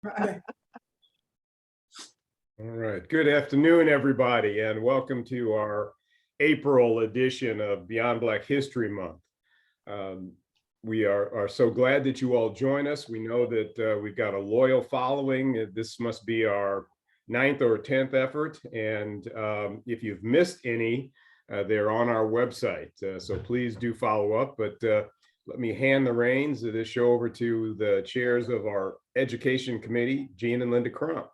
Right. All right. Good afternoon, everybody, and welcome to our April edition of Beyond Black History Month. We are so glad that you all join us. We know that we've got a loyal following. This must be our 9th or 10th effort. And if you've missed any, they're on our website. So please do follow up. But let me hand the reins of this show over to the chairs of our Education Committee, Jean and Linda Crump.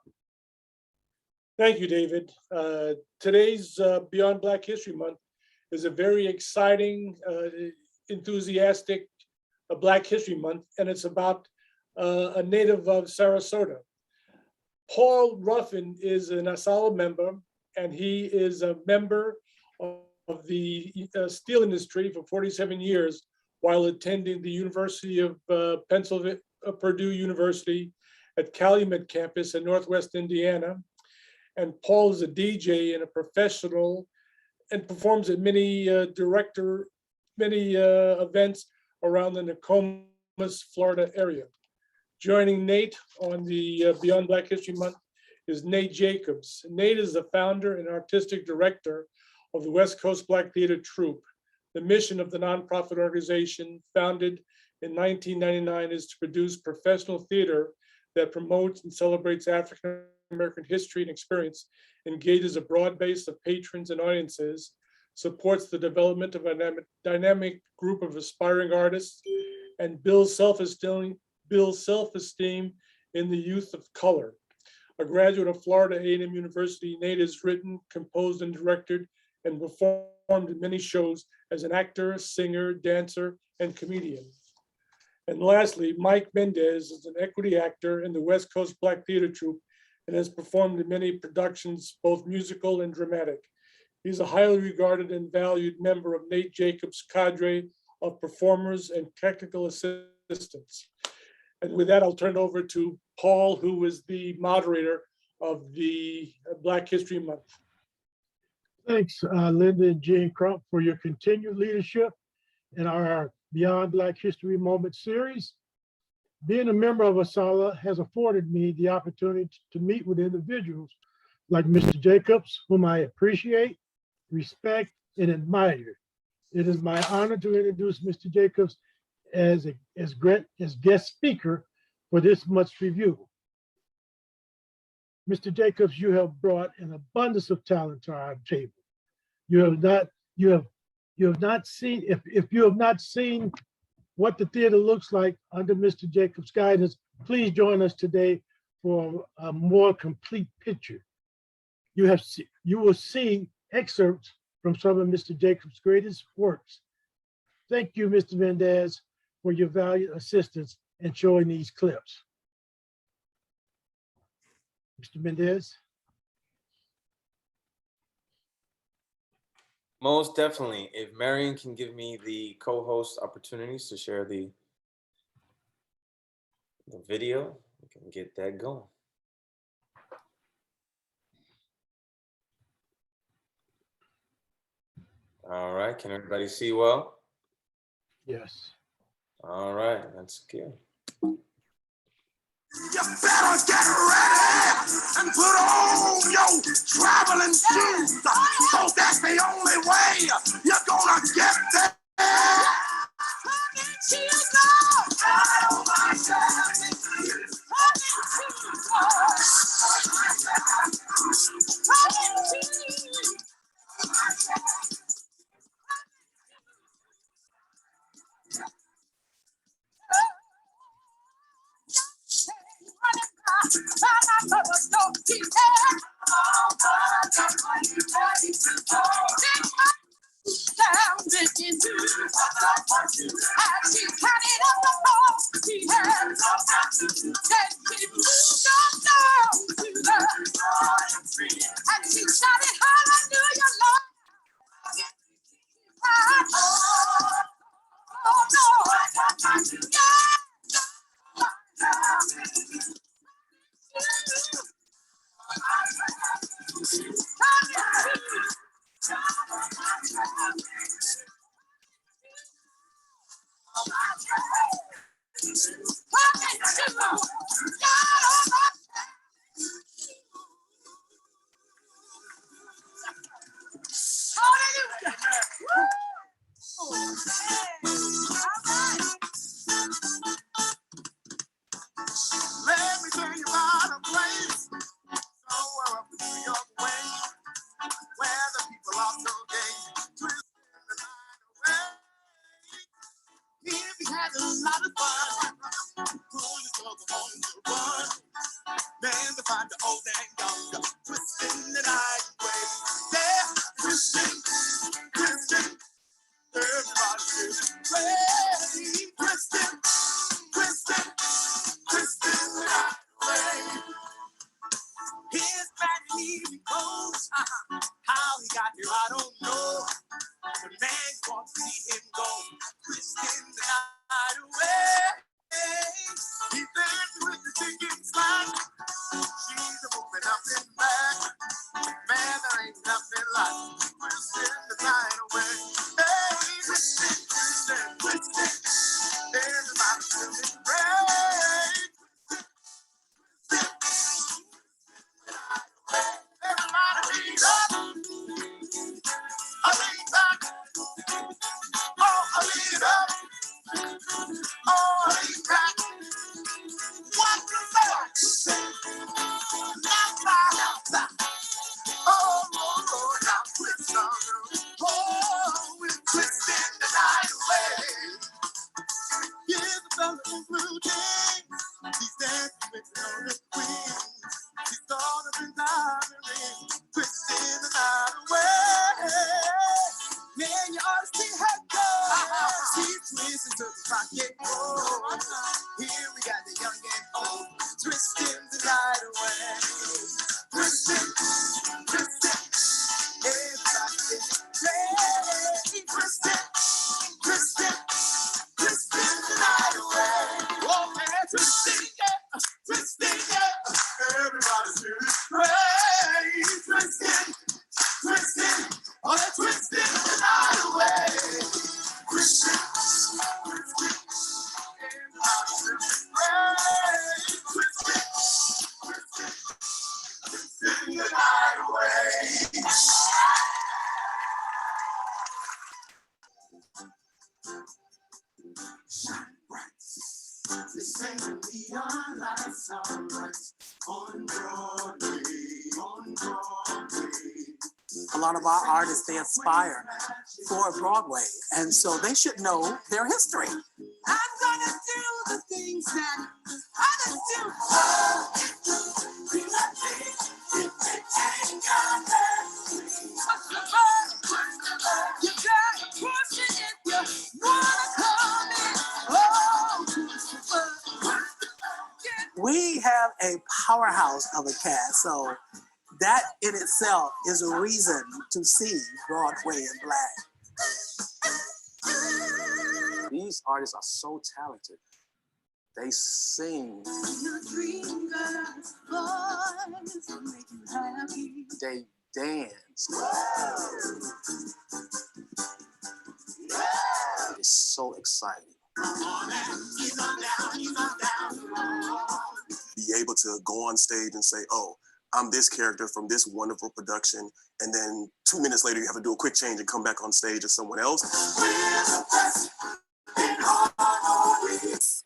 Thank you, David. Today's Beyond Black History Month is a very exciting, enthusiastic Black History Month, and it's about a native of Sarasota. Paul Ruffin is an Asala member, and he is a member of the steel industry for 47 years while attending the University of Pennsylvania, Purdue University at Calumet campus in Northwest Indiana. And Paul is a DJ and a professional and performs at many events around the Nokomis, Florida area. Joining Nate on the Beyond Black History Month is Nate Jacobs. Nate is the founder and artistic director of the West Coast Black Theater Troupe. The mission of the nonprofit organization, founded in 1999, is to produce professional theater that promotes and celebrates African American history and experience, engages a broad base of patrons and audiences, supports the development of a dynamic group of aspiring artists, and builds self-esteem in the youth of color. A graduate of Florida A&M University, Nate has written, composed, and directed and performed in many shows as an actor, singer, dancer, and comedian. And lastly, Mike Mendez is an equity actor in the West Coast Black Theater Troupe and has performed in many productions, both musical and dramatic. He's a highly regarded and valued member of Nate Jacobs' cadre of performers and technical assistants. And with that, I'll turn it over to Paul, who is the moderator of the Black History Month. Thanks, Linda and Jean Crump, for your continued leadership in our Beyond Black History Moment series. Being a member of Asala has afforded me the opportunity to meet with individuals like Mr. Jacobs, whom I appreciate, respect, and admire. It is my honor to introduce Mr. Jacobs as guest speaker for this month's review. Mr. Jacobs, you have brought an abundance of talent to our table. You have not seen, if you have not seen what the theater looks like under Mr. Jacobs' guidance, please join us today for a more complete picture. You will see excerpts from some of Mr. Jacobs' greatest works. Thank you, Mr. Mendez, for your valued assistance in showing these clips. Mr. Mendez? Most definitely. If Marion can give me the co-host opportunities to share the video, we can get that going. All right, can everybody see well? Yes. All right, that's good. You better get ready and put on your traveling shoes, so that's the only way you're gonna get there. find the old and young, twisting the night away. Yeah, twisting, twisting, everybody say, twisting, twisting, twisting the night away. His back he goes, how he got here I don't know. The man wants to see him go, twisting the night away. He's dancing with the chicken slack. She's a moving up and back. Man, there ain't nothing like twisting the night away. Hey, twisting, twisting, twisting. Everybody feeling great. Everybody lean up. I lean back. Oh, I lean up. Oh, I lean back. What you say? Oh, now twist on them. Oh, we're twisting the night away. Here's a fella in blue jeans. He's dancing with the queen. He's thought of his diamond ring, twisting the night away. Man, you ought to see her go. She's twisting to the pocket. Oh, here we got the young and old, twisting the night away. Twisting, twisting, everybody say, twisting, twisting, twisting the night away. Oh man, twisting, yeah, twisting, yeah. Everybody's feeling great. Twisting, twisting, oh they're twisting the night away. Twisting, twisting, everybody's feeling great. Twisting, twisting, twisting the night away. Shine bright. This ain't neon lights are bright on Broadway, on Broadway. A lot of our artists, they aspire for Broadway, and so they should know their history. I'm gonna do the things that others do. You gotta push it if you wanna come in. Oh, We have a powerhouse of a cast, so that in itself is a reason to see Broadway in black. These artists are so talented. They sing, they dance. It's so exciting. Be able to go on stage and say, oh, I'm this character from this wonderful production, and then 2 minutes later you have to do a quick change and come back on stage as someone else.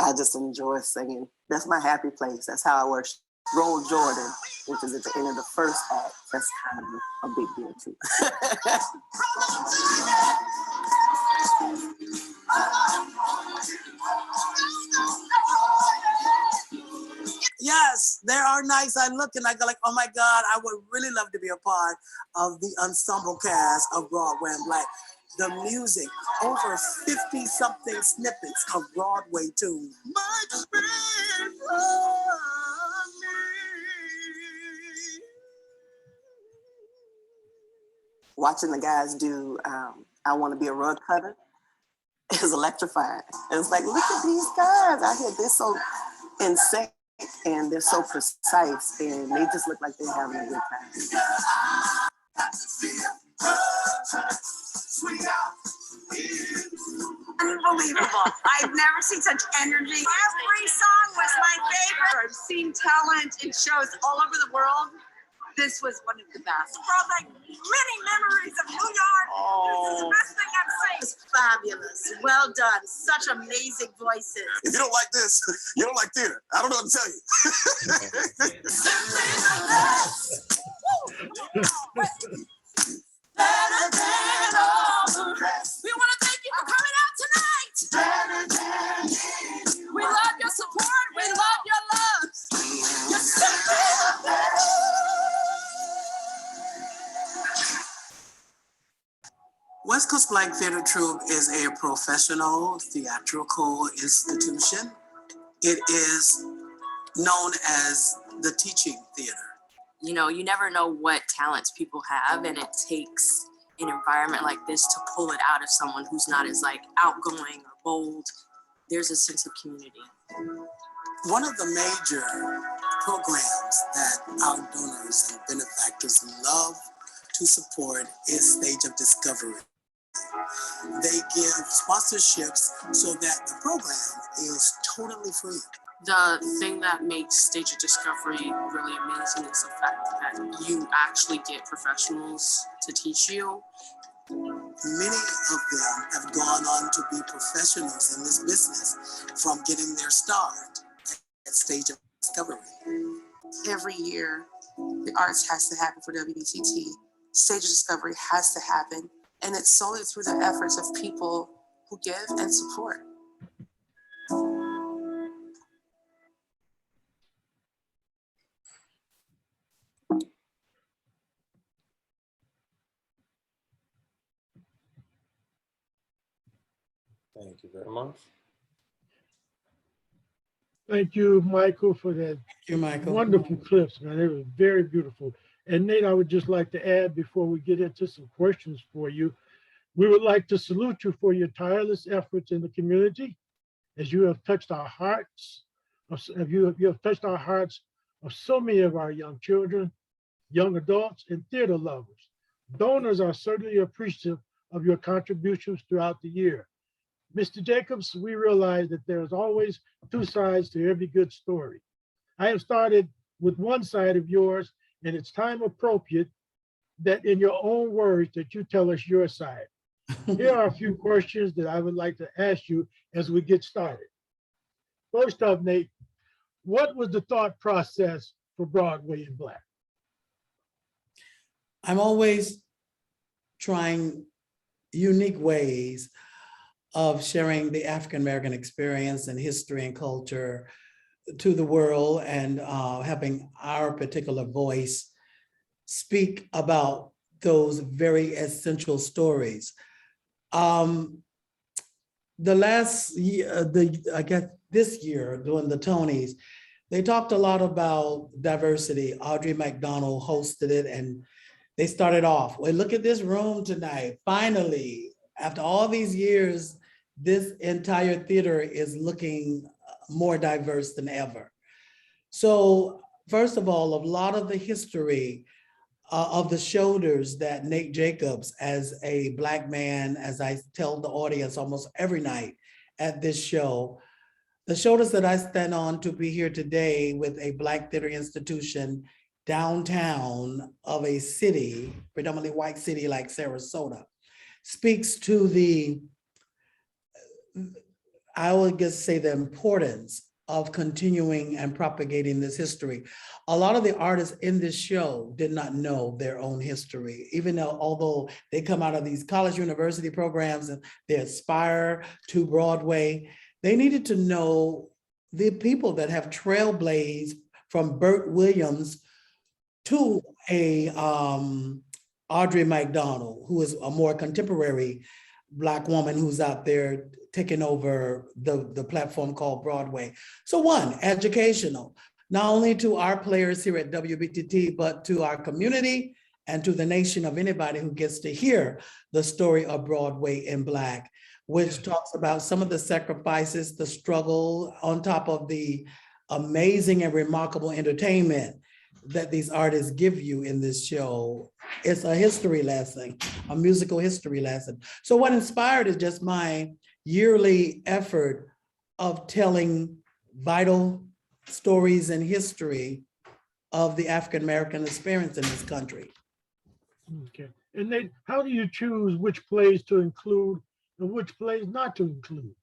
I just enjoy singing. That's my happy place. That's how I worship. Roll Jordan, which is at the end of the first act. That's kind of a big deal too. Yes, there are nights I look and I go like, oh my God, I would really love to be a part of the ensemble cast of Broadway in Black. The music, over 50-something snippets of Broadway tunes. Watching the guys do I Want to Be a Rug Cutter is electrifying. And it's like, look at these guys out here. They're so insane and they're so precise and they just look like they're having a good time. Unbelievable. I've never seen such energy. Every song was my favorite. I've seen talent in shows all over the world. This was one of the best. Brought like many memories of New York. This is the best thing I've seen. It's fabulous. Well done. Such amazing voices. If you don't like this, you don't like theater. I don't know what to tell you. Better than all the rest. We want to thank you for coming out tonight. Better than We love your support. We love your love. you're simply the best. West Coast Black Theater Troupe is a professional theatrical institution. It is known as the teaching theater. You know, you never know what talents people have, and it takes an environment like this to pull it out of someone who's not as like outgoing or bold. There's a sense of community. One of the major programs that our donors and benefactors love to support is Stage of Discovery. They give sponsorships so that the program is totally free. The thing that makes Stage of Discovery really amazing is the fact that you actually get professionals to teach you. Many of them have gone on to be professionals in this business from getting their start at Stage of Discovery. Every year, the arts has to happen for WBTT. Stage of Discovery has to happen. And it's solely through the efforts of people who give and support. Thank you very much. Thank you, Michael, for that Thank you, Michael. wonderful clips, man. They were very beautiful. And Nate, I would just like to add before we get into some questions for you, we would like to salute you for your tireless efforts in the community, as you have touched our hearts. You have touched our hearts of so many of our young children, young adults, and theater lovers. Donors are certainly appreciative of your contributions throughout the year. Mr. Jacobs, we realize that there's always two sides to every good story. I have started with one side of yours, and it's time appropriate that in your own words that you tell us your side. Here are a few questions that I would like to ask you as we get started. First up, Nate, what was the thought process for Broadway in Black? I'm always trying unique ways of sharing the African-American experience and history and culture to the world, and having our particular voice speak about those very essential stories. The last year, I guess this year during the Tonys, they talked a lot about diversity. Audrey McDonald hosted it, and they started off, well, look at this room tonight. Finally, after all these years, this entire theater is looking more diverse than ever. So first of all, a lot of the history of the shoulders that Nate Jacobs, as a Black man, as I tell the audience almost every night at this show, the shoulders that I stand on to be here today with a Black theater institution downtown of a city, predominantly white city like Sarasota, speaks to the, I would just say, the importance of continuing and propagating this history. A lot of the artists in this show did not know their own history, even though, although they come out of these college university programs and they aspire to Broadway, they needed to know the people that have trailblazed from Burt Williams to a Audrey McDonald, who is a more contemporary Black woman who's out there taking over the platform called Broadway. So one, educational, not only to our players here at WBTT, but to our community and to the nation of anybody who gets to hear the story of Broadway in Black, which talks about some of the sacrifices, the struggle, on top of the amazing and remarkable entertainment that these artists give you in this show. It's a history lesson, a musical history lesson. So what inspired is just my yearly effort of telling vital stories and history of the African-American experience in this country. Okay, and then how do you choose which plays to include and which plays not to include?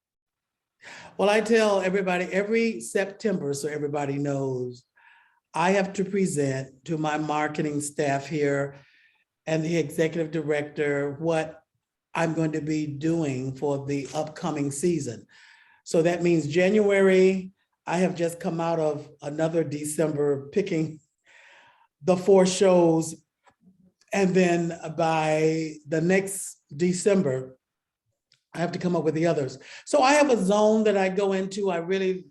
Well, I tell everybody every September, so everybody knows, I have to present to my marketing staff here and the executive director what I'm going to be doing for the upcoming season. So that means January, I have just come out of another December picking the 4 shows And then by the next December, I have to come up with the others. So I have a zone that I go into. I really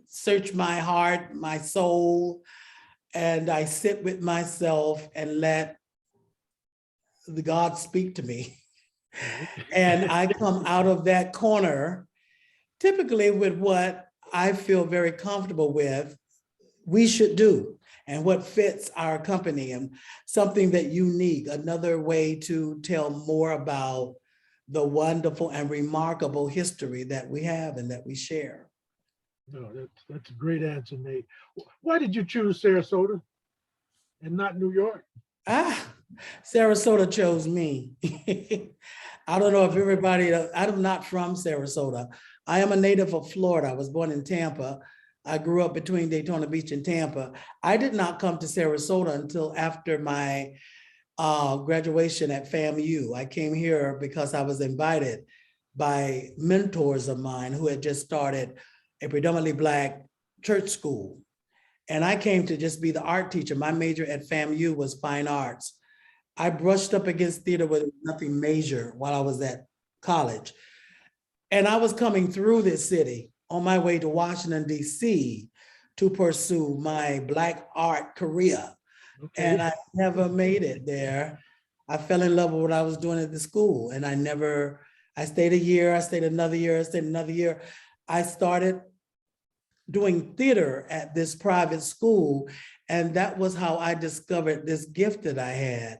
search my heart, my soul, and I sit with myself and let the God speak to me. And I come out of that corner, typically with what I feel very comfortable with, we should do, and what fits our company, and something that unique, another way to tell more about the wonderful and remarkable history that we have and that we share. No, that's a great answer, Nate. Why did you choose Sarasota and not New York? Sarasota chose me. I don't know if everybody, I'm not from Sarasota. I am a native of Florida. I was born in Tampa. I grew up between Daytona Beach and Tampa. I did not come to Sarasota until after my graduation at FAMU. I came here because I was invited by mentors of mine who had just started a predominantly Black church school. And I came to just be the art teacher. My major at FAMU was fine arts. I brushed up against theater with nothing major while I was at college. And I was coming through this city on my way to Washington, D.C. to pursue my Black art career. Okay. And I never made it there. I fell in love with what I was doing at the school. And I stayed a year, I stayed another year, I stayed another year. I started doing theater at this private school. And that was how I discovered this gift that I had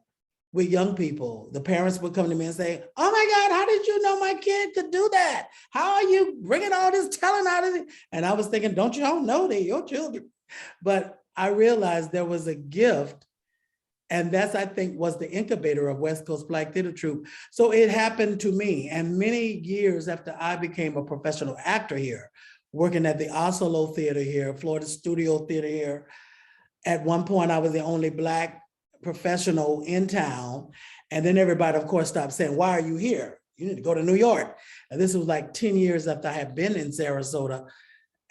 with young people. The parents would come to me and say, oh my God, how did you know my kid could do that? How are you bringing all this talent out of it? And I was thinking, don't you all know they're your children? But I realized there was a gift, and that's, I think, was the incubator of West Coast Black Theater Troupe. So it happened to me. And many years after I became a professional actor here, working at the Oslo Theater here, Florida Studio Theater here, at one point I was the only Black professional in town. And then everybody, of course, stopped saying, why are you here? You need to go to New York. And this was like 10 years after I had been in Sarasota.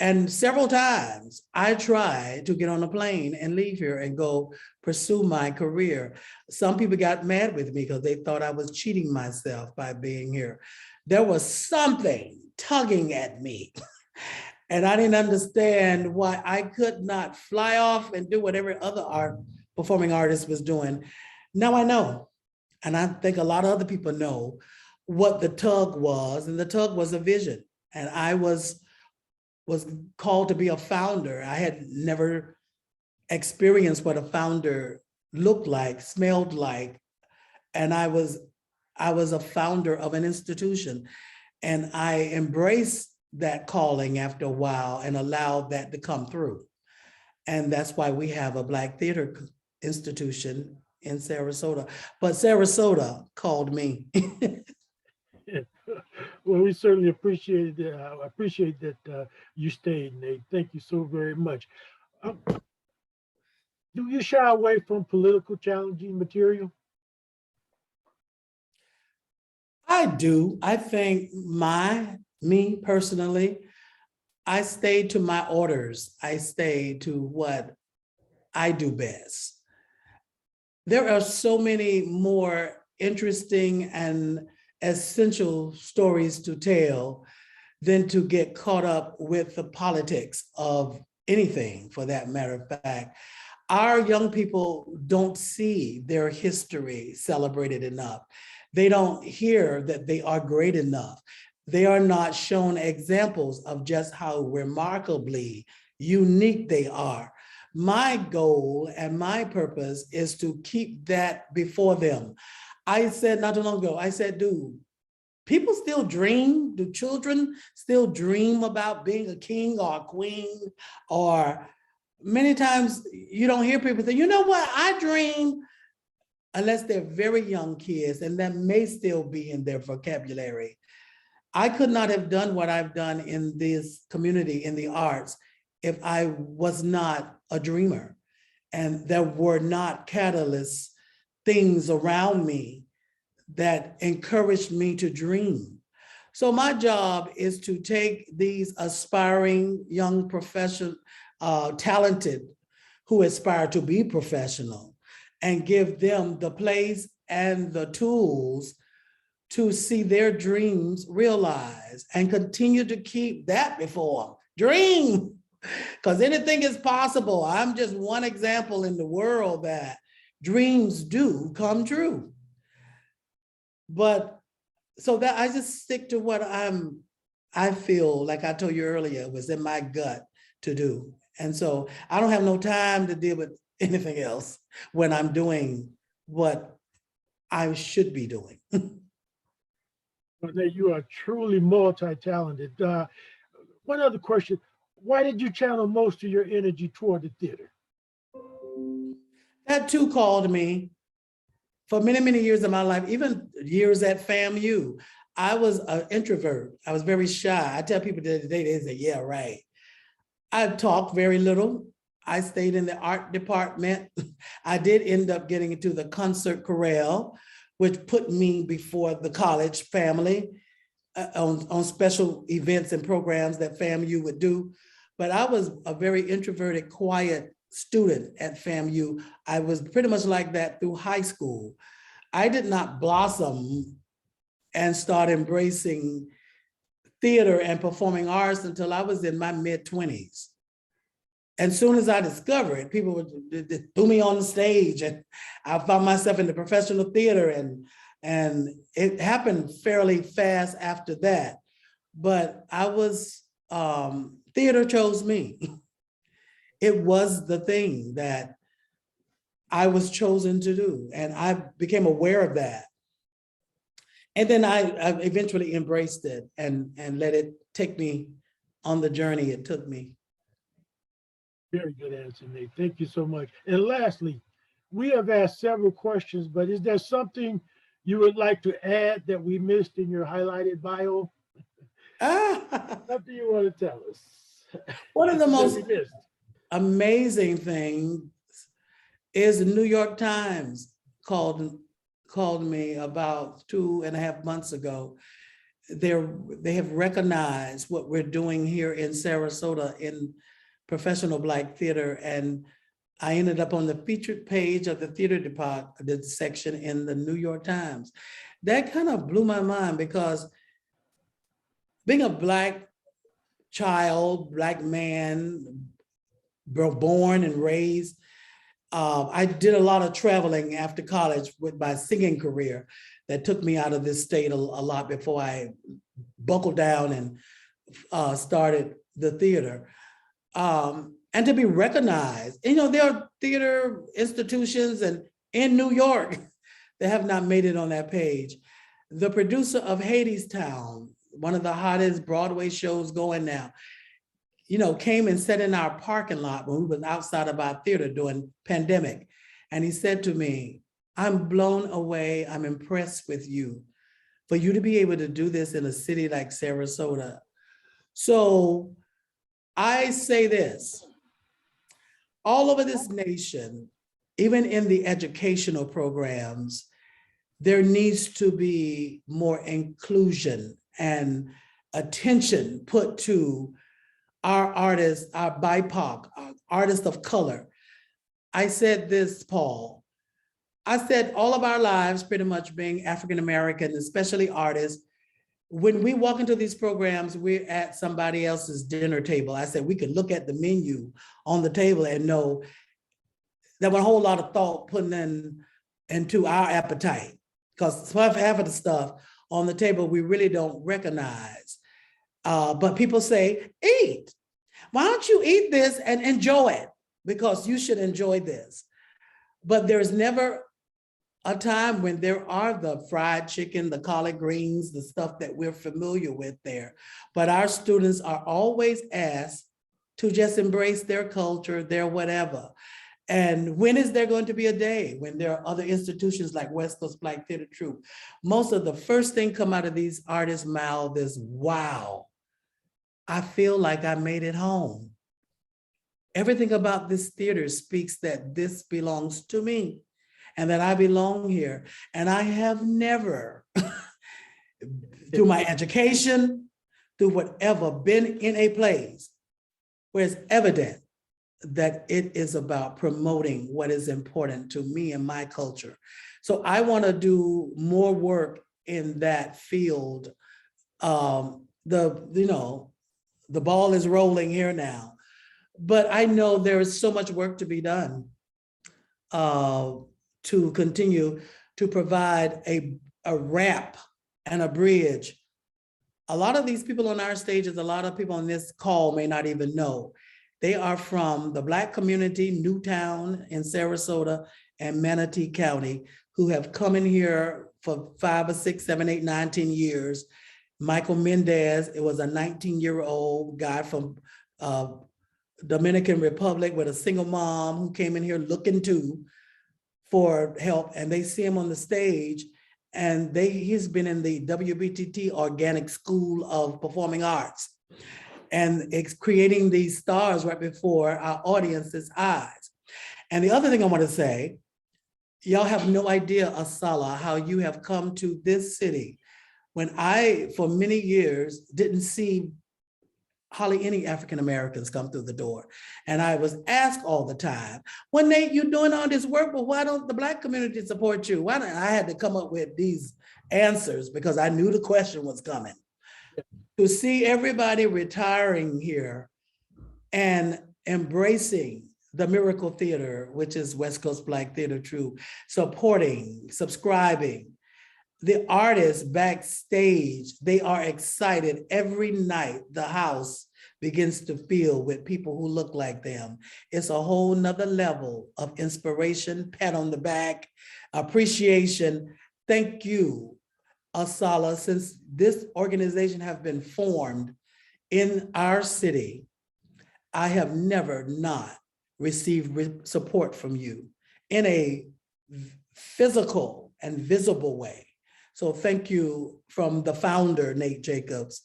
And several times I tried to get on a plane and leave here and go pursue my career. Some people got mad with me because they thought I was cheating myself by being here. There was something tugging at me. And I didn't understand why I could not fly off and do what every other performing artist was doing. Now I know, and I think a lot of other people know what the tug was, and the tug was a vision. And I was called to be a founder. I had never experienced what a founder looked like, smelled like, and I was a founder of an institution, and I embraced that calling after a while and allowed that to come through. And that's why we have a Black theater institution in Sarasota. But Sarasota called me. Well, we certainly appreciate it. I appreciate that you stayed, Nate. Thank you so very much. Do you shy away from political challenging material? I do. I think me personally, I stay to my orders. I stay to what I do best. There are so many more interesting and essential stories to tell than to get caught up with the politics of anything, for that matter of fact. Our young people don't see their history celebrated enough. They don't hear that they are great enough. They are not shown examples of just how remarkably unique they are. My goal and my purpose is to keep that before them. I said not too long ago, I said, dude, people still dream? Do children still dream about being a king or a queen? Or many times you don't hear people say, you know what, I dream, unless they're very young kids, and that may still be in their vocabulary. I could not have done what I've done in this community, in the arts, if I was not a dreamer and there were not catalysts, things around me that encouraged me to dream. So my job is to take these aspiring young professional, talented, who aspire to be professional, and give them the place and the tools to see their dreams realized and continue to keep that before them. Dream, because anything is possible. I'm just one example in the world that dreams do come true. But so that I just stick to what I feel like I told you earlier was in my gut to do. And so I don't have no time to deal with anything else when I'm doing what I should be doing. Renee, you are truly multi-talented. One other question. Why did you channel most of your energy toward the theater? That too called me for many, many years of my life, even years at FAMU. I was an introvert. I was very shy. I tell people today, they say, yeah, right. I talked very little. I stayed in the art department. I did end up getting into the concert chorale, which put me before the college family on special events and programs that FAMU would do. But I was a very introverted, quiet student at FAMU. I was pretty much like that through high school. I did not blossom and start embracing theater and performing arts until I was in my mid-20s. And soon as I discovered it, people would threw me on the stage, and I found myself in the professional theater, and it happened fairly fast after that. But I was, theater chose me. It was the thing that I was chosen to do, and I became aware of that. And then I eventually embraced it and let it take me on the journey it took me. Very good answer, Nate. Thank you so much. And lastly, we have asked several questions, but is there something you would like to add that we missed in your highlighted bio? Something you want to tell us? One of the most we missed? Amazing things is the New York Times called me about 2.5 months ago. They have recognized what we're doing here in Sarasota in professional Black theater, and I ended up on the featured page of the theater department section in the New York Times. That kind of blew my mind, because being a Black child, Black man, born and raised, I did a lot of traveling after college with my singing career that took me out of this state a lot before I buckled down and started the theater. And to be recognized, there are theater institutions in New York that have not made it on that page. The producer of Hadestown, one of the hottest Broadway shows going now, came and sat in our parking lot when we were outside of our theater during pandemic. And he said to me, I'm blown away, I'm impressed with you, for you to be able to do this in a city like Sarasota. So I say this, all over this nation, even in the educational programs, there needs to be more inclusion and attention put to our artists, our BIPOC, our artists of color. I said this, Paul. I said all of our lives pretty much being African-American, especially artists, when we walk into these programs, we're at somebody else's dinner table. I said we could look at the menu on the table and know there was a whole lot of thought put into our appetite, because half of the stuff on the table we really don't recognize. But people say, eat. Why don't you eat this and enjoy it? Because you should enjoy this. But there's never a time when there are the fried chicken, the collard greens, the stuff that we're familiar with there. But our students are always asked to just embrace their culture, their whatever. And when is there going to be a day when there are other institutions like West Coast Black Theater Troupe? Most of the first thing come out of these artists' mouths is, wow, I feel like I made it home. Everything about this theater speaks that this belongs to me and that I belong here. And I have never, through my education, through whatever, been in a place where it's evident that it is about promoting what is important to me and my culture. So I want to do more work in that field. The ball is rolling here now, but I know there is so much work to be done to continue to provide a ramp and a bridge. A lot of these people on our stages, a lot of people on this call may not even know. They are from the Black community, Newtown in Sarasota and Manatee County, who have come in here for 5 or 6, 7, 8, 9, 10 years. Michael Mendez, it was a 19-year-old guy from Dominican Republic with a single mom who came in here looking for help, and they see him on the stage, and he's been in the WBTT Organic School of Performing Arts, and it's creating these stars right before our audience's eyes. And the other thing I want to say, y'all have no idea, Asala, how you have come to this city when I, for many years, didn't see hardly any African Americans come through the door. And I was asked all the time, well, Nate, you're doing all this work, but why don't the Black community support you? Why don't I had to come up with these answers because I knew the question was coming. To see everybody retiring here and embracing the Miracle Theater, which is West Coast Black Theater Troupe, supporting, subscribing, the artists backstage, they are excited every night. The house begins to fill with people who look like them. It's a whole nother level of inspiration, pat on the back, appreciation. Thank you, Asala, since this organization have been formed in our city, I have never not received support from you in a physical and visible way. So thank you from the founder, Nate Jacobs.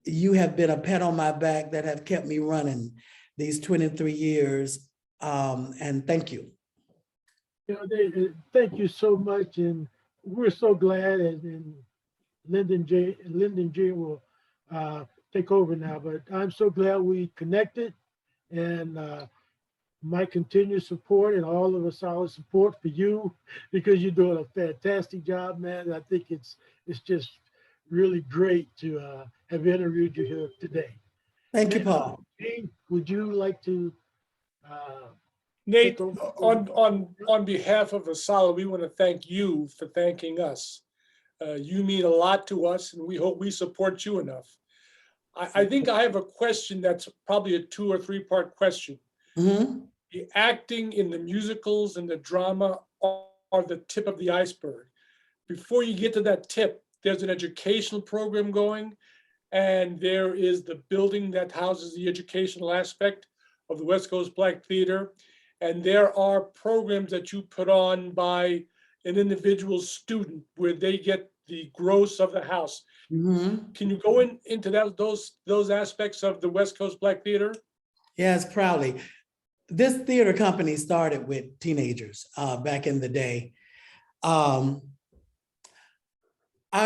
You have been a pat on my back that have kept me running these 23 years. And thank you. Thank you so much. And we're so glad, and Lyndon J will take over now, but I'm so glad we connected, and my continued support and all of us solid support for you, because you're doing a fantastic job, man. I think it's just really great to have interviewed you here today. Thank you, Paul. Dean, would you like to? Nate, on behalf of Asala, we want to thank you for thanking us. You mean a lot to us, and we hope we support you enough. I think I have a question that's probably a 2 or 3 part question. Mm-hmm. The acting in the musicals and the drama are the tip of the iceberg. Before you get to that tip, there's an educational program going, and there is the building that houses the educational aspect of the West Coast Black Theater. And there are programs that you put on by an individual student where they get the gross of the house. Mm-hmm. Can you go into those aspects of the West Coast Black Theater? Yes, proudly. This theater company started with teenagers back in the day. Our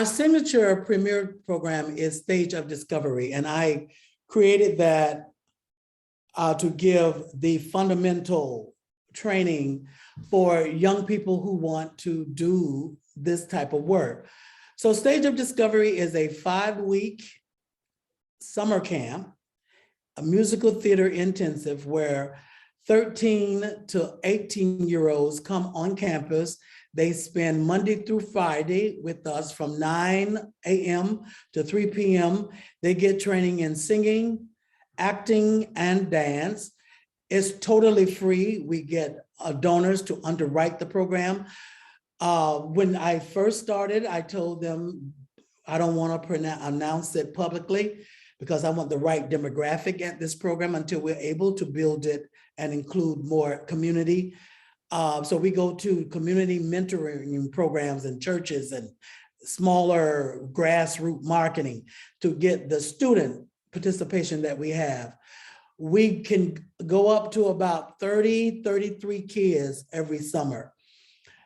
signature premier program is Stage of Discovery, and I created that to give the fundamental training for young people who want to do this type of work. So Stage of Discovery is a 5-week summer camp, a musical theater intensive where 13 to 18-year-olds come on campus. They spend Monday through Friday with us from 9 a.m. to 3 p.m. They get training in singing, acting, and dance. It's totally free. We get donors to underwrite the program. When I first started, I told them I don't want to announce it publicly because I want the right demographic at this program until we're able to build it and include more community. So we go to community mentoring programs in churches and smaller grassroots marketing to get the student participation that we have. We can go up to about 30, 33 kids every summer.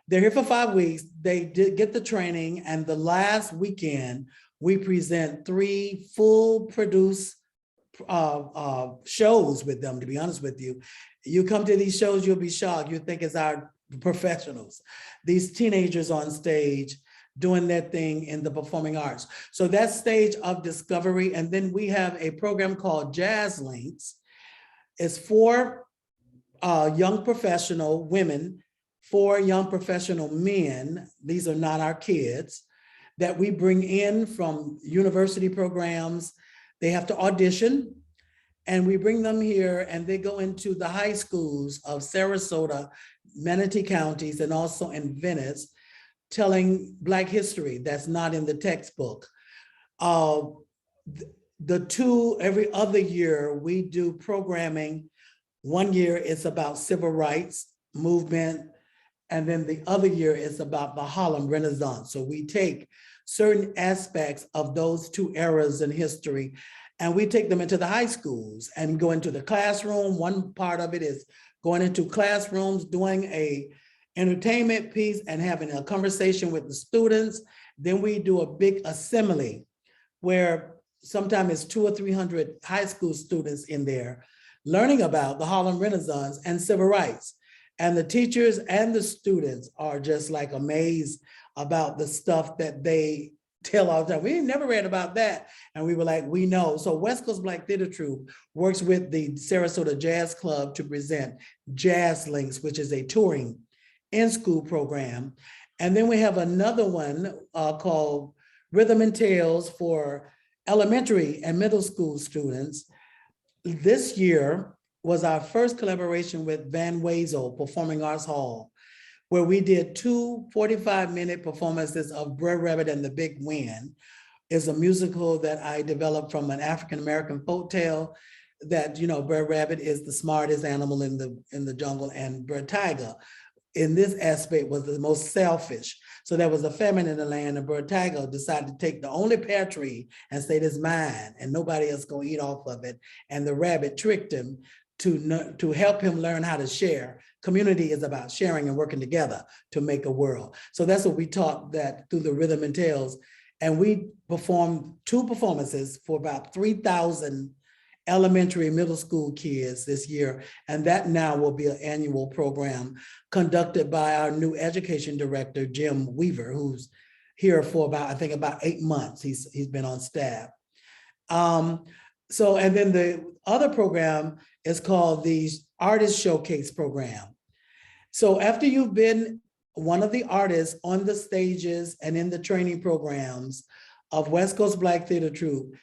They're here for 5 weeks. They get the training, and the last weekend, we present 3 full produced shows with them, to be honest with you. You come to these shows, you'll be shocked. You think it's our professionals, these teenagers on stage doing their thing in the performing arts. So that stage of discovery. And then we have a program called Jazz Links. It's for young professional women, for young professional men. These are not our kids that we bring in from university programs. They have to audition. And we bring them here and they go into the high schools of Sarasota, Manatee counties, and also in Venice, telling Black history that's not in the textbook. Every other year, we do programming. One year it's about civil rights movement, and then the other year is about the Harlem Renaissance. So we take certain aspects of those two eras in history and we take them into the high schools and go into the classroom. One part of it is going into classrooms, doing a entertainment piece and having a conversation with the students. Then we do a big assembly where sometimes it's 200 or 300 high school students in there learning about the Harlem Renaissance and civil rights. And the teachers and the students are just like amazed about the stuff that they tell all the time. We never read about that. And we were like, we know. So West Coast Black Theater Troupe works with the Sarasota Jazz Club to present Jazz Links, which is a touring in-school program. And then we have another one called Rhythm and Tales for elementary and middle school students. This year was our first collaboration with Van Wezel Performing Arts Hall, where we did 2 45-minute performances of Brer Rabbit and the Big Wind. It's a musical that I developed from an African-American folktale that, you know, Brer Rabbit is the smartest animal in the jungle, and Brer Tiger in this aspect was the most selfish. So there was a famine in the land, and Brer Tiger decided to take the only pear tree and say, "This is mine," and nobody else gonna eat off of it. And the rabbit tricked him to help him learn how to share. Community is about sharing and working together to make a world. So that's what we taught that through the Rhythm and Tales. And we performed 2 performances for about 3,000 elementary and middle school kids this year. And that now will be an annual program conducted by our new education director, Jim Weaver, who's here for about, I think about 8 months. He's been on staff. And then the other program is called the Artist Showcase Program. So after you've been one of the artists on the stages and in the training programs of West Coast Black Theater Troupe,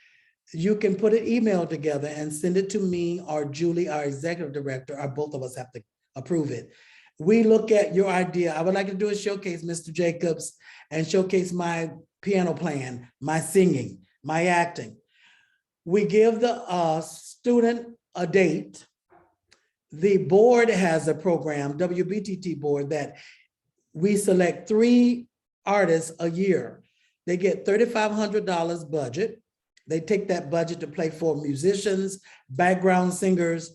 you can put an email together and send it to me or Julie, our executive director, or both of us have to approve it. We look at your idea. I would like to do a showcase, Mr. Jacobs, and showcase my piano playing, my singing, my acting. We give the student a date. The board has a program, WBTT board, that we select 3 artists a year. They get $3,500 budget. They take that budget to play for musicians, background singers,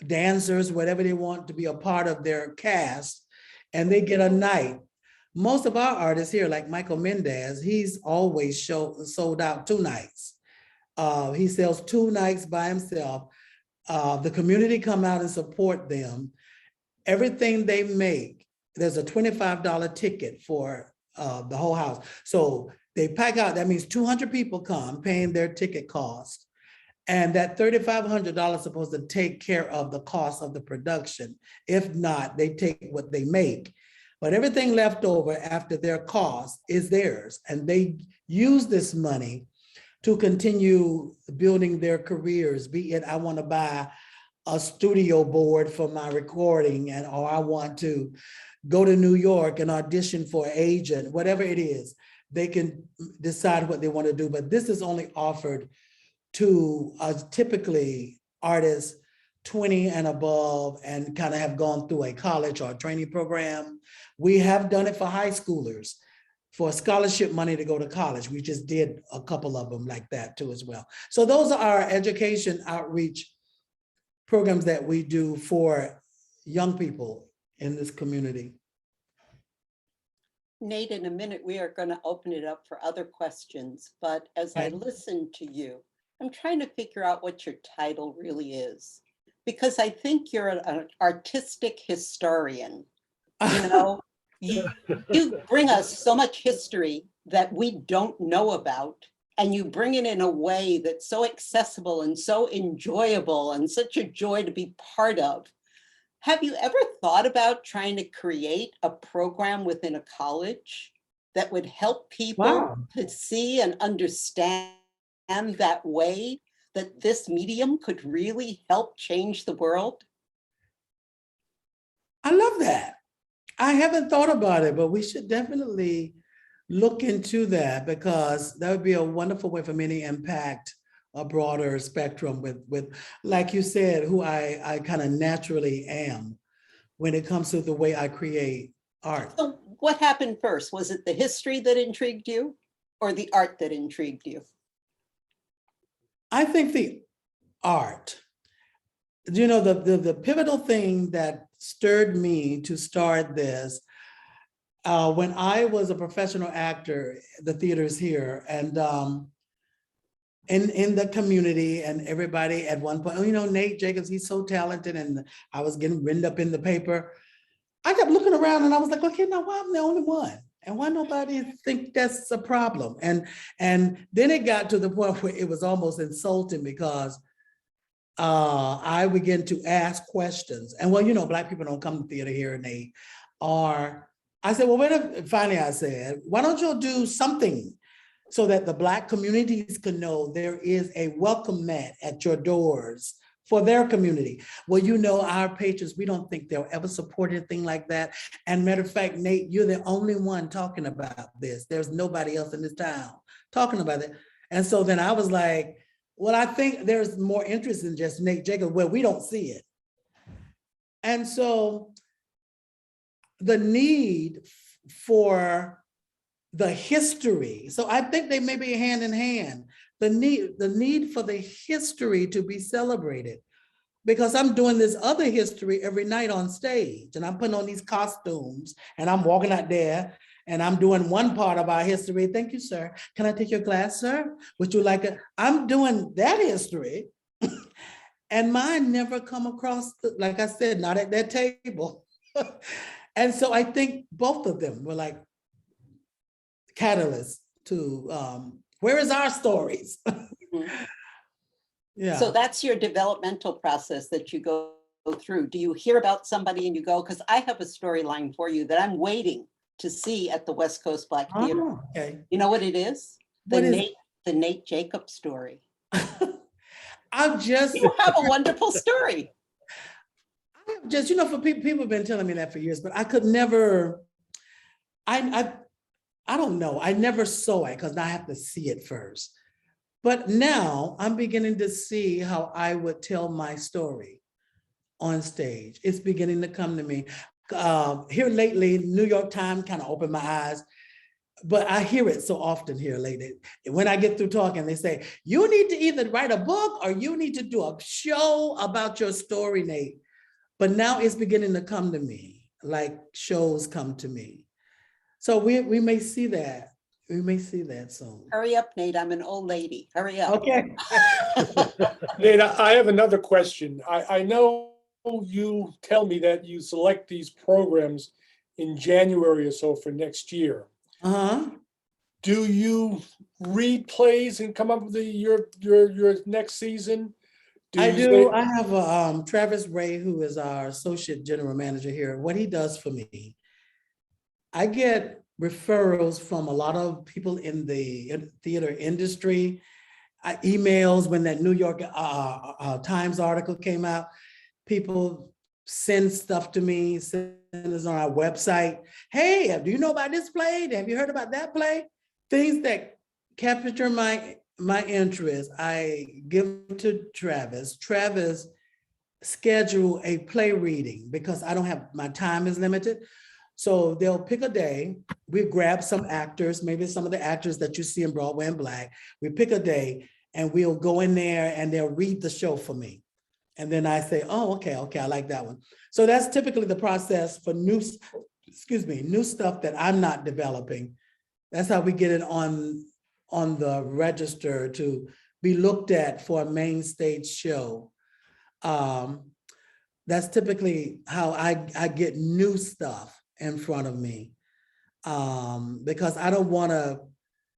dancers, whatever they want to be a part of their cast, and they get a night. Most of our artists here, like Michael Mendez, he's always sold out 2 nights. He sells 2 nights by himself. The community come out and support them. Everything they make, there's a $25 ticket for the whole house. So they pack out, that means 200 people come paying their ticket cost. And that $3,500 is supposed to take care of the cost of the production. If not, they take what they make. But everything left over after their cost is theirs. And they use this money to continue building their careers, be it I want to buy a studio board for my recording, or I want to go to New York and audition for an agent, whatever it is, they can decide what they want to do. But this is only offered to typically artists 20 and above and kind of have gone through a college or a training program. We have done it for high schoolers, for scholarship money to go to college. We just did a couple of them like that too as well. So those are our education outreach programs that we do for young people in this community. Nate, in a minute, we are going to open it up for other questions. But as I listen to you, I'm trying to figure out what your title really is. because I think you're an artistic historian. You know, you bring us so much history that we don't know about, and you bring it in a way that's so accessible and so enjoyable and such a joy to be part of. Have you ever thought about trying to create a program within a college that would help people Wow. to see and understand that way, that this medium could really help change the world? I love that. I haven't thought about it, but we should definitely look into that because that would be a wonderful way for me to impact a broader spectrum with like you said, who I kind of naturally am when it comes to the way I create art. So what happened first? Was it the history that intrigued you or the art that intrigued you? I think the art. You know, the pivotal thing that stirred me to start this, when I was a professional actor, the theaters here, and in the community, and everybody at one point, oh, you know, Nate Jacobs, he's so talented, and I was getting written up in the paper. I kept looking around and I was like, okay, now why I'm the only one? And why nobody think that's a problem? And then it got to the point where it was almost insulting because I began to ask questions. And well, you know, Black people don't come to theater here, and they are, I said, well, finally I said, why don't you do something so that the Black communities can know there is a welcome mat at your doors for their community? Well, you know, our patrons, we don't think they'll ever support anything like that. And matter of fact, Nate, you're the only one talking about this. There's nobody else in this town talking about it. And so then I was like, well, I think there's more interest in just Nate Jacobs where we don't see it. And so the need for the history, so I think they may be hand in hand, the need for the history to be celebrated, because I'm doing this other history every night on stage, and I'm putting on these costumes and I'm walking out there and I'm doing one part of our history. Thank you, sir. Can I take your glass, sir? Would you like it? I'm doing that history and mine never come across, like I said, not at that table. And so I think both of them were like catalysts to, where is our stories? Yeah. So that's your developmental process that you go through. Do you hear about somebody and you go, because I have a storyline for you that I'm waiting to see at the West Coast Black Theater. Oh, okay. You know what it is? What is The Nate Jacobs story. You have a wonderful story. Just, you know, for people have been telling me that for years, but I could never, I don't know. I never saw it because I have to see it first. But now I'm beginning to see how I would tell my story on stage. It's beginning to come to me. Here lately, New York Times kind of opened my eyes, but I hear it so often here lately. When I get through talking, they say, you need to either write a book or you need to do a show about your story, Nate. But now it's beginning to come to me, like shows come to me. So we may see that. We may see that soon. Hurry up, Nate. I'm an old lady. Hurry up. Okay. Nate, I have another question. I know you tell me that you select these programs in January or so for next year. Uh-huh. Do you read plays and come up with your next season? I do. I have Travis Ray, who is our associate general manager here. What he does for me, I get referrals from a lot of people in the theater industry, emails when that New York Times article came out. People send stuff to me, send us on our website. Hey, do you know about this play? Have you heard about that play? Things that capture my interest, I give to Travis. Travis schedule a play reading because I don't have, my time is limited. So they'll pick a day. We grab some actors, maybe some of the actors that you see in Broadway and Black. We pick a day and we'll go in there and they'll read the show for me. And then I say, oh, okay, I like that one. So that's typically the process for new stuff that I'm not developing. That's how we get it on the register to be looked at for a main stage show. that's typically how I get new stuff in front of me. Because I don't want to,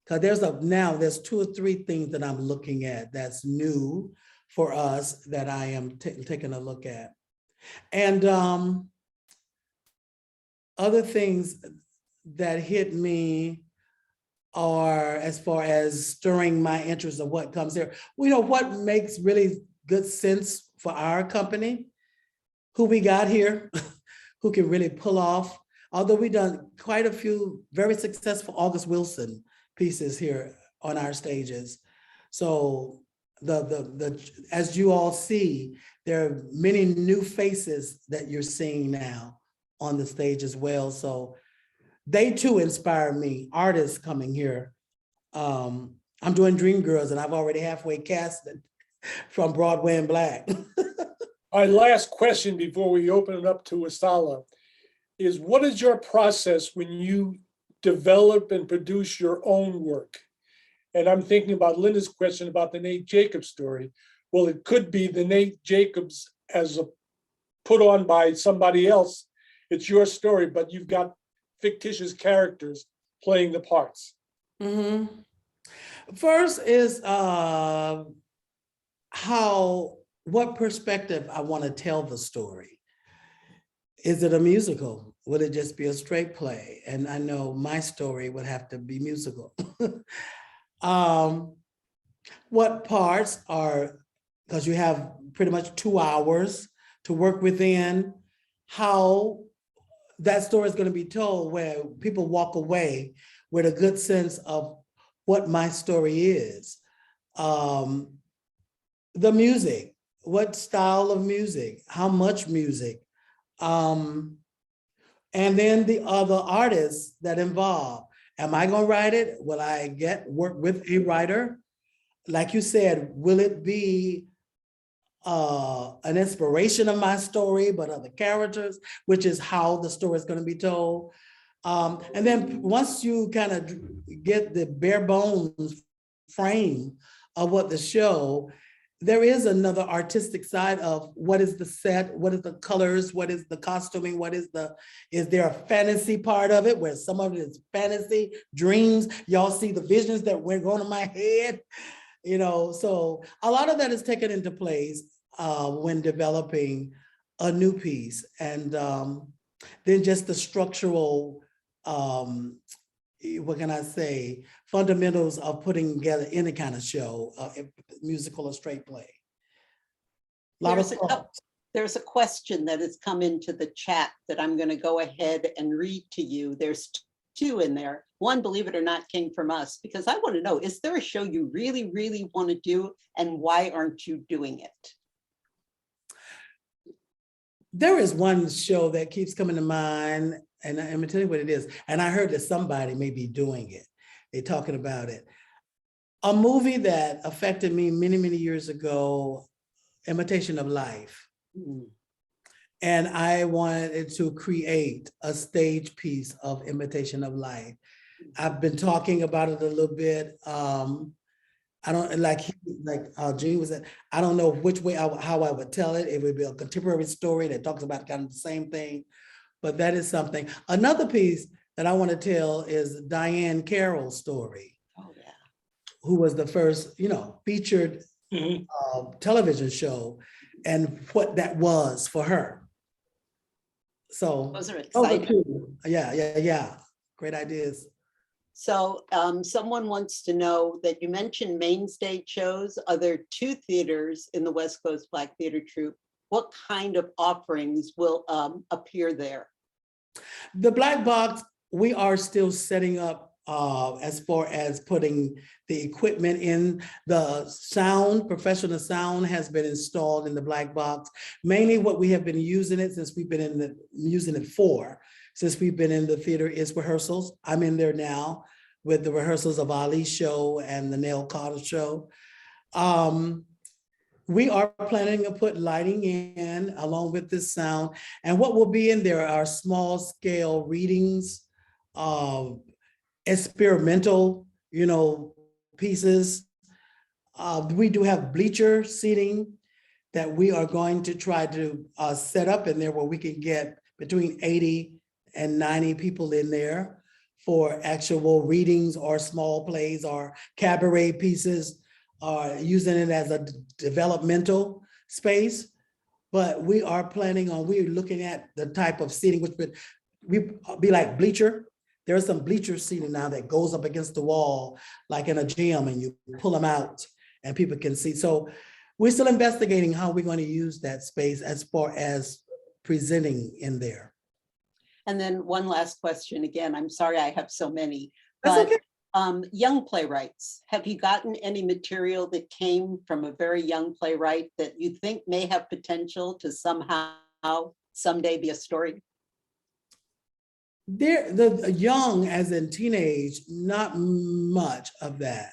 because there's 2 or 3 things that I'm looking at that's new for us that I am taking a look at. And other things that hit me are as far as stirring my interest of what comes here. You know, what makes really good sense for our company, who we got here, who can really pull off. Although we've done quite a few very successful August Wilson pieces here on our stages. So as you all see, there are many new faces that you're seeing now on the stage as well. So they too inspire me, artists coming here. I'm doing Dreamgirls and I've already halfway casted from Broadway and Black. Our last question before we open it up to Asala is, what is your process when you develop and produce your own work? And I'm thinking about Linda's question about the Nate Jacobs story. Well, it could be the Nate Jacobs as a put on by somebody else. It's your story, but you've got fictitious characters playing the parts. Mm-hmm. First is what perspective I want to tell the story. Is it a musical? Would it just be a straight play? And I know my story would have to be musical. What parts are, because you have pretty much 2 hours to work within, how that story is going to be told where people walk away with a good sense of what my story is. The music, what style of music, how much music, and then the other artists that involve. Am I gonna write it? Will I work with a writer? Like you said, will it be an inspiration of my story, but other characters, which is how the story is gonna be told. And then once you kind of get the bare bones frame of what the show, there is another artistic side of what is the set, what is the colors, what is the costuming, is there a fantasy part of it where some of it is fantasy, dreams, y'all see the visions that went on in my head, you know, so a lot of that is taken into place when developing a new piece. And then just the structural, what can I say, fundamentals of putting together any kind of show, musical or straight play. There's a question that has come into the chat that I'm going to go ahead and read to you. There's 2 in there. One, believe it or not, came from us, because I want to know, is there a show you really, really want to do, and why aren't you doing it? There is one show that keeps coming to mind, and I'm gonna tell you what it is. And I heard that somebody may be doing it. They're talking about it. A movie that affected me many, many years ago, Imitation of Life. Mm. And I wanted to create a stage piece of Imitation of Life. I've been talking about it a little bit. I don't like Gene was at, I don't know which way how I would tell it. It would be a contemporary story that talks about kind of the same thing, but that is something. Another piece that I want to tell is Diane Carroll's story. Oh yeah. Who was the first, featured television show, and what that was for her. So those are exciting. Yeah. Great ideas. So someone wants to know that you mentioned main stage shows. Are there 2 theaters in the West Coast Black Theater Troupe? What kind of offerings will appear there? The Black Box, we are still setting up as far as putting the equipment in. The sound, professional sound has been installed in the Black Box. Mainly what we have been using it since we've been in the theater is rehearsals. I'm in there now with the rehearsals of Ali's show and the Nell Carter show. We are planning to put lighting in along with this sound. And what will be in there are small scale readings, experimental, pieces. We do have bleacher seating. that we are going to try to set up in there where we can get between 80 and 90 people in there for actual readings or small plays or cabaret pieces, or using it as a developmental space. But we are planning on, we're looking at the type of seating, which would be like bleacher. There are some bleacher seating now that goes up against the wall, like in a gym, and you pull them out and people can see. So we're still investigating how we're going to use that space as far as presenting in there. And then one last question. Again, I'm sorry I have so many. That's But okay. young playwrights, have you gotten any material that came from a very young playwright that you think may have potential to somehow someday be a story? The young, as in teenage, not much of that.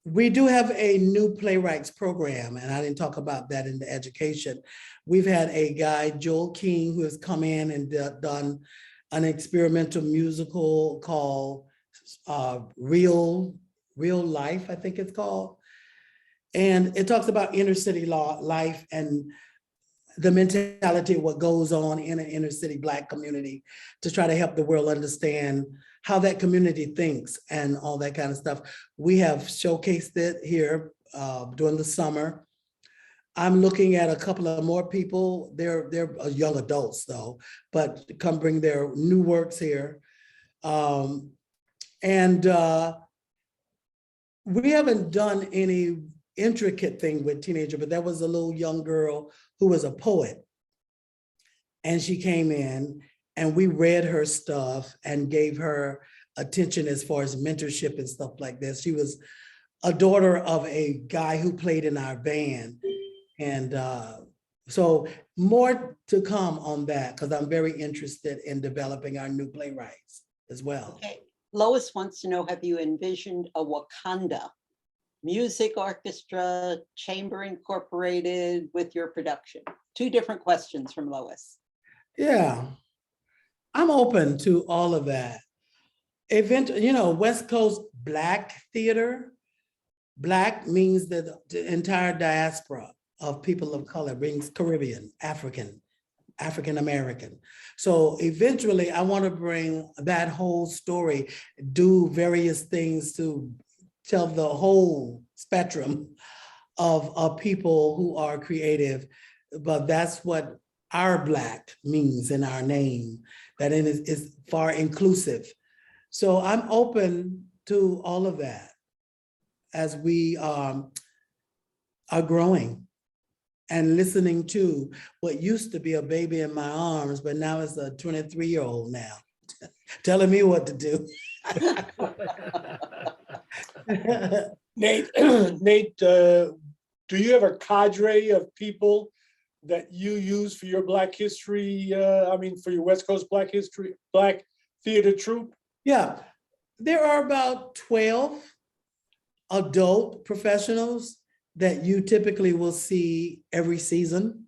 We do have a new playwrights program, and I didn't talk about that in the education. We've had a guy, Joel King, who has come in and done an experimental musical called Real Life, I think it's called. And it talks about inner city life and the mentality of what goes on in an inner city Black community to try to help the world understand how that community thinks and all that kind of stuff. We have showcased it here during the summer. I'm looking at a couple of more people. They're young adults though, but come bring their new works here. We haven't done any intricate thing with teenager, but there was a little young girl who was a poet. And she came in and we read her stuff and gave her attention as far as mentorship and stuff like this. She was a daughter of a guy who played in our band. And so more to come on that, because I'm very interested in developing our new playwrights as well. Okay. Lois wants to know, have you envisioned a Wakanda music orchestra, chamber incorporated with your production? Two different questions from Lois. Yeah, I'm open to all of that. West Coast Black theater. Black means the entire diaspora of people of color, brings Caribbean, African American. So eventually I want to bring that whole story, do various things to tell the whole spectrum of people who are creative, but that's what our Black means in our name, that it is far inclusive. So I'm open to all of that as we are growing and listening to what used to be a baby in my arms, but now it's a 23-year-old now, telling me what to do. Nate, do you have a cadre of people that you use for your Black history? For your West Coast Black theater troupe? Yeah, there are about 12 adult professionals that you typically will see every season.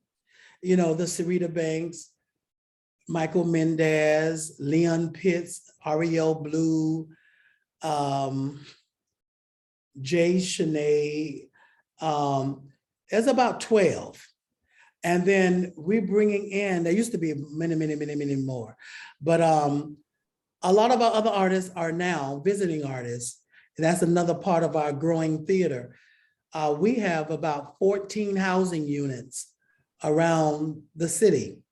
The Sarita Banks, Michael Mendez, Leon Pitts, Ariel Blue, Jay Shanae. There's about 12. And then we're bringing in, there used to be many more, but a lot of our other artists are now visiting artists. And that's another part of our growing theater. We have about 14 housing units around the city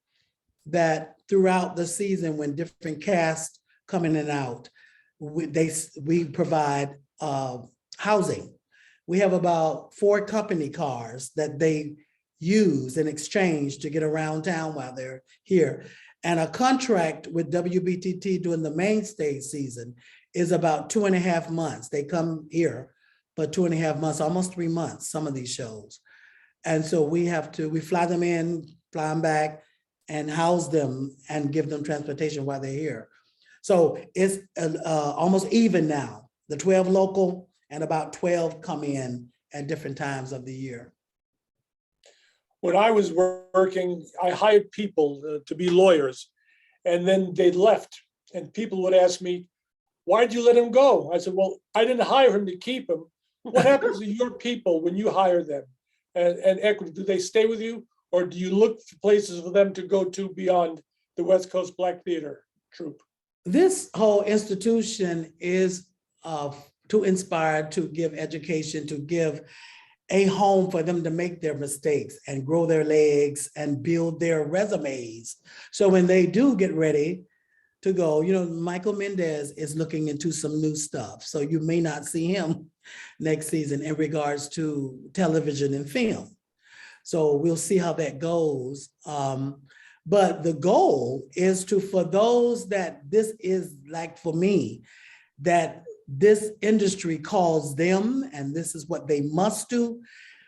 that throughout the season, when different casts come in and out, we provide housing. We have about 4 company cars that they use in exchange to get around town while they're here. And a contract with WBTT during the main stage season is about 2.5 months. They come here, but 2.5 months, almost 3 months, some of these shows. And so we fly them in, fly them back, and house them and give them transportation while they're here. So it's almost even now, the 12 local and about 12 come in at different times of the year. When I was working, I hired people to be lawyers, and then they left. And people would ask me, why'd you let him go? I said, well, I didn't hire him to keep him. What happens to your people when you hire them? and equity? Do they stay with you, or do you look for places for them to go to beyond the West Coast Black Theater Troupe? This whole institution is to inspire, to give education, to give a home for them to make their mistakes and grow their legs and build their resumes. So when they do get ready to go, you know, Michael Mendez is looking into some new stuff. So you may not see him next season in regards to television and film. So we'll see how that goes. But the goal is to, for those that this is like for me, that this industry calls them and this is what they must do,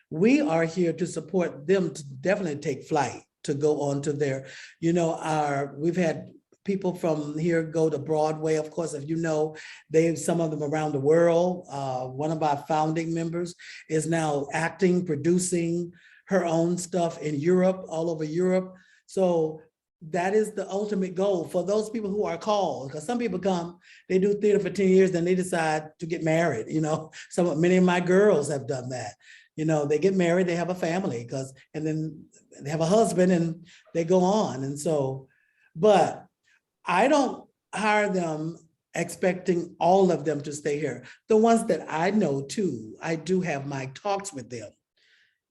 we are here to support them to definitely take flight, to go on to their, you know, we've had people from here go to Broadway, of course, if you know, some of them around the world. One of our founding members is now acting, producing her own stuff in Europe, all over Europe. So that is the ultimate goal for those people who are called, because some people come, they do theater for 10 years, then they decide to get married. You know, many of my girls have done that. You know, they get married, they have a family, and then they have a husband and they go on. And so, but I don't hire them expecting all of them to stay here. The ones that I know too, I do have my talks with them.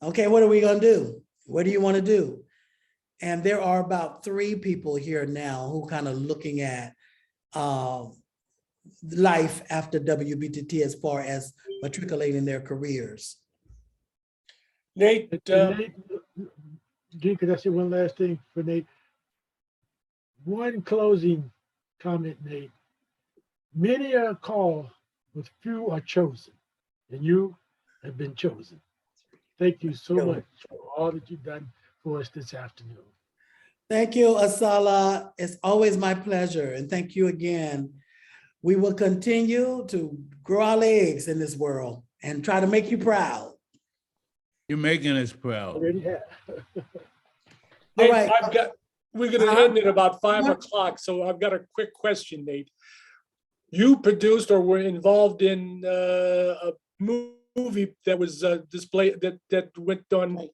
Okay, what are we gonna do? What do you want to do? And there are about 3 people here now who kind of looking at life after WBTT as far as matriculating their careers. Nate, Nate, Gene, could I say one last thing for Nate? One closing comment, Nate. Many are called, but few are chosen, and you have been chosen. Thank you so much for all that you've done for us this afternoon. Thank you, Asala. It's always my pleasure, and thank you again. We will continue to grow our legs in this world and try to make you proud. You're making us proud. Already have. Nate, All right. we're gonna end at about 5 o'clock, so I've got a quick question, Nate. You produced or were involved in a movie that was displayed, that went on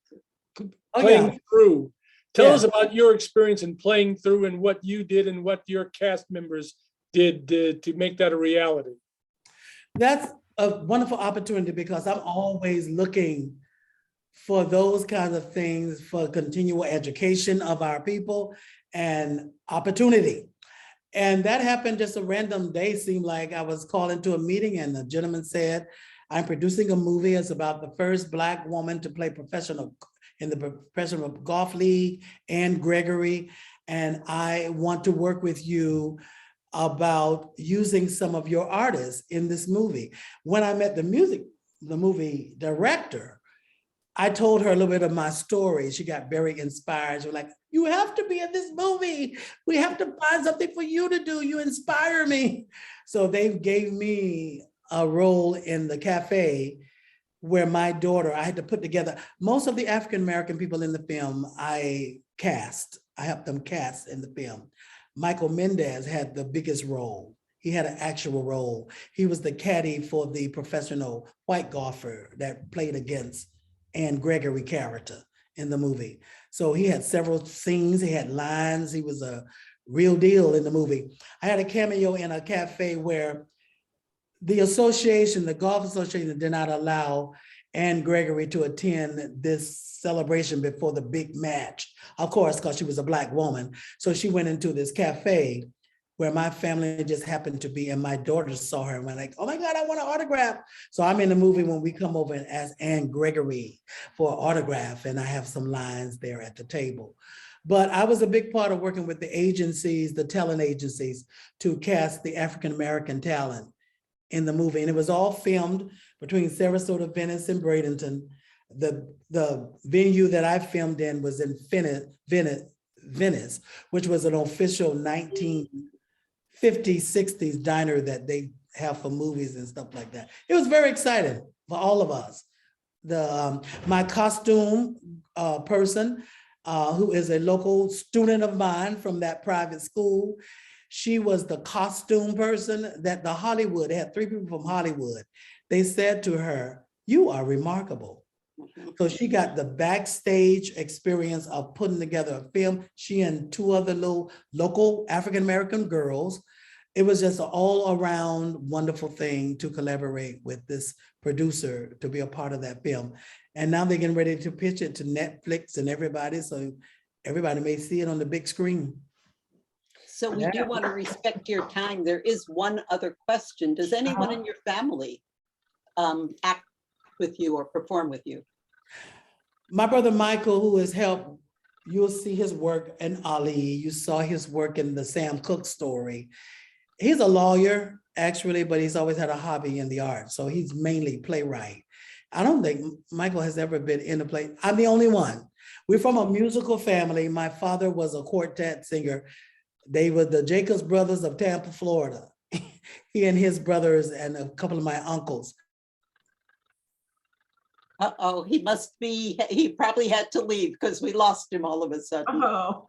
Playing Through. Tell us about your experience in Playing Through and what you did and what your cast members did to make that a reality. That's a wonderful opportunity because I'm always looking for those kinds of things, for continual education of our people and opportunity. And that happened just a random day. Seemed like I was called into a meeting and the gentleman said, I'm producing a movie. It's about the first Black woman to play in the professional golf league, Anne Gregory. And I want to work with you about using some of your artists in this movie. When I met the movie director, I told her a little bit of my story. She got very inspired. She was like, you have to be in this movie. We have to find something for you to do. You inspire me. So they gave me a role in the cafe where my daughter, I had to put together, most of the African-American people in the film I helped them cast in the film. Michael Mendez had the biggest role. He had an actual role. He was the caddy for the professional white golfer that played against Anne Gregory character in the movie. So he had several scenes, he had lines, he was a real deal in the movie. I had a cameo in a cafe where the association, the golf association, did not allow Anne Gregory to attend this celebration before the big match, of course, because she was a Black woman. So she went into this cafe where my family just happened to be, and my daughter saw her and went like, oh my God, I want an autograph. So I'm in the movie when we come over and ask Anne Gregory for an autograph, and I have some lines there at the table. But I was a big part of working with the agencies, the talent agencies, to cast the African-American talent in the movie. And it was all filmed between Sarasota, Venice, and Bradenton. The venue that I filmed in was in Venice, which was an official 1950s, 60s diner that they have for movies and stuff like that. It was very exciting for all of us. My costume person, who is a local student of mine from that private school, she was the costume person that they had 3 people from Hollywood. They said to her, you are remarkable. So she got the backstage experience of putting together a film. She and two other little local African-American girls. It was just an all-around wonderful thing to collaborate with this producer to be a part of that film. And now they're getting ready to pitch it to Netflix and everybody, so everybody may see it on the big screen. So we do want to respect your time. There is one other question. Does anyone in your family act with you or perform with you? My brother Michael, who has helped, you'll see his work in Ali. You saw his work in the Sam Cooke story. He's a lawyer, actually, but he's always had a hobby in the arts. So he's mainly playwright. I don't think Michael has ever been in a play. I'm the only one. We're from a musical family. My father was a quartet singer. They were the Jacobs brothers of Tampa, Florida. He and his brothers and a couple of my uncles. Uh-oh, he probably had to leave because we lost him all of a sudden. Oh.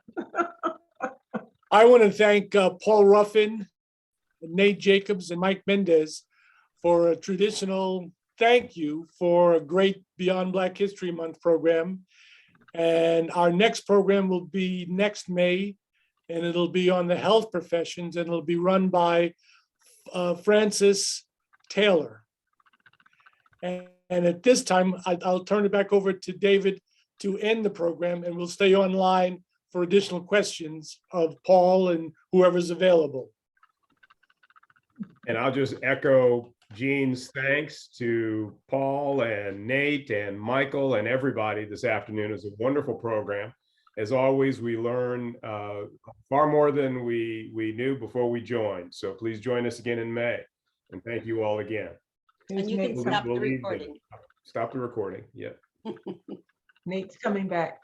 I want to thank Paul Ruffin, Nate Jacobs, and Mike Mendez for a traditional thank you for a great Beyond Black History Month program. And our next program will be next May, and it'll be on the health professions, and it'll be run by Francis Taylor. And at this time, I'll turn it back over to David to end the program, and we'll stay online for additional questions of Paul and whoever's available. And I'll just echo Gene's thanks to Paul and Nate and Michael and everybody this afternoon. It was a wonderful program. As always, we learn far more than we knew before we joined. So please join us again in May. And thank you all again. And you can stop the recording. Stop the recording, yeah. Nate's coming back.